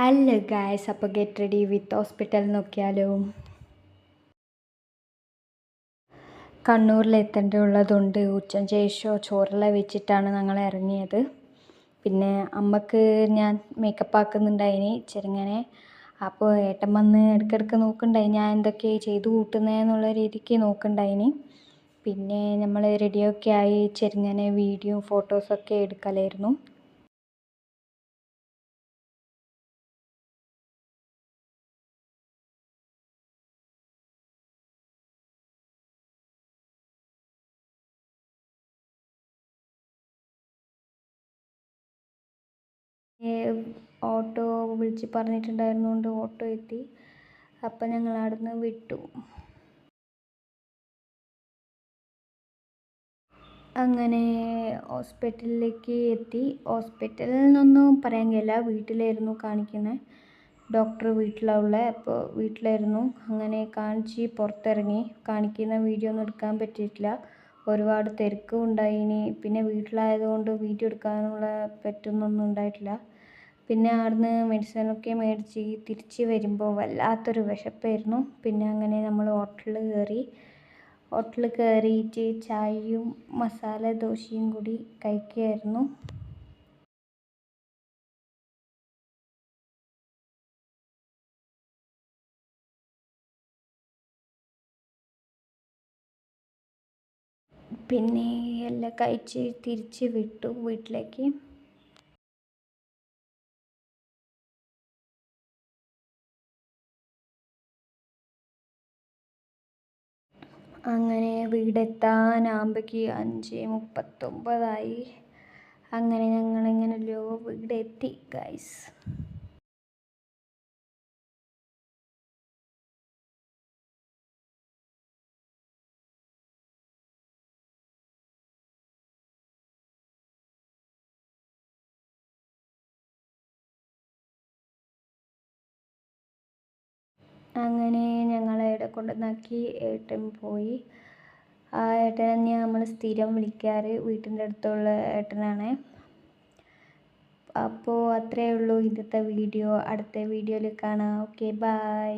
അല്ല ഗായ്സ്, അപ്പോൾ get ready with hospital നോക്കിയാലോ. കണ്ണൂരിലെത്തേണ്ടതുള്ളതുകൊണ്ട് ഉച്ചയ്ക്ക് ശേഷം ചോറെല്ലാം വെച്ചിട്ടാണ് ഞങ്ങൾ ഇറങ്ങിയത്. പിന്നെ അമ്മക്ക് ഞാൻ മേക്കപ്പ് ആക്കുന്നുണ്ടായിന് ചെറുങ്ങനെ. അപ്പോൾ ഏട്ടൻ വന്ന് ഇടയ്ക്കിടയ്ക്ക് നോക്കുന്നുണ്ടായി ഞാൻ എന്തൊക്കെ ചെയ്തു കൂട്ടുന്നതെന്നുള്ള രീതിക്ക് നോക്കുന്നുണ്ടായിന്. പിന്നെ നമ്മൾ റെഡിയൊക്കെ ആയി ചെറുങ്ങനെ വീഡിയോ ഫോട്ടോസൊക്കെ എടുക്കലായിരുന്നു. ഓട്ടോ വിളിച്ച് പറഞ്ഞിട്ടുണ്ടായിരുന്നുകൊണ്ട് ഓട്ടോ എത്തി. അപ്പം ഞങ്ങൾ അവിടുന്ന് വിട്ടു. അങ്ങനെ ഹോസ്പിറ്റലിലേക്ക് എത്തി. ഹോസ്പിറ്റലിൽ നിന്നൊന്നും പറയാൻ കഴിയില്ല, വീട്ടിലായിരുന്നു കാണിക്കുന്നത്. ഡോക്ടർ വീട്ടിലാണ് ഉള്ളത്. അപ്പോൾ വീട്ടിലായിരുന്നു. അങ്ങനെ കാണിച്ച് പുറത്തിറങ്ങി. കാണിക്കുന്ന വീഡിയോ ഒന്നും എടുക്കാൻ പറ്റിയിട്ടില്ല, ഒരുപാട് തിരക്കും ഉണ്ടായിനി. പിന്നെ വീട്ടിലായതുകൊണ്ട് വീഡിയോ എടുക്കാനുള്ള പറ്റുന്നൊന്നും ഉണ്ടായിട്ടില്ല. പിന്നെ അവിടുന്ന് മെഡിസിനൊക്കെ മേടിച്ച് തിരിച്ച് വരുമ്പോൾ വല്ലാത്തൊരു വിശപ്പായിരുന്നു. പിന്നെ അങ്ങനെ നമ്മൾ ഹോട്ടലിൽ കയറിയിട്ട് ചായയും മസാല ദോശയും കൂടി കഴിക്കുകയായിരുന്നു. പിന്നെ എല്ലാം കഴിച്ച് തിരിച്ച് വിട്ടു വീട്ടിലേക്ക്. അങ്ങനെ വീടെത്താനാകുമ്പോഴേക്ക് 5:39 അങ്ങനെ ഞങ്ങളെങ്ങനെയല്ലോ വീടെത്തി ഗൈസ്. അങ്ങനെ ഞങ്ങളെ ഇവിടെ കൊണ്ടുവന്നാക്കി. ഏട്ടൻ പോയി. ആ ഏട്ടനെ തന്നെയാണ് നമ്മൾ സ്ഥിരം വിളിക്കാറ്, വീട്ടിൻ്റെ അടുത്തുള്ള ഏട്ടനാണ്. അപ്പോൾ അത്രയേ ഉള്ളൂ ഇന്നത്തെ വീഡിയോ. അടുത്ത വീഡിയോയിൽ കാണാം. Okay, by.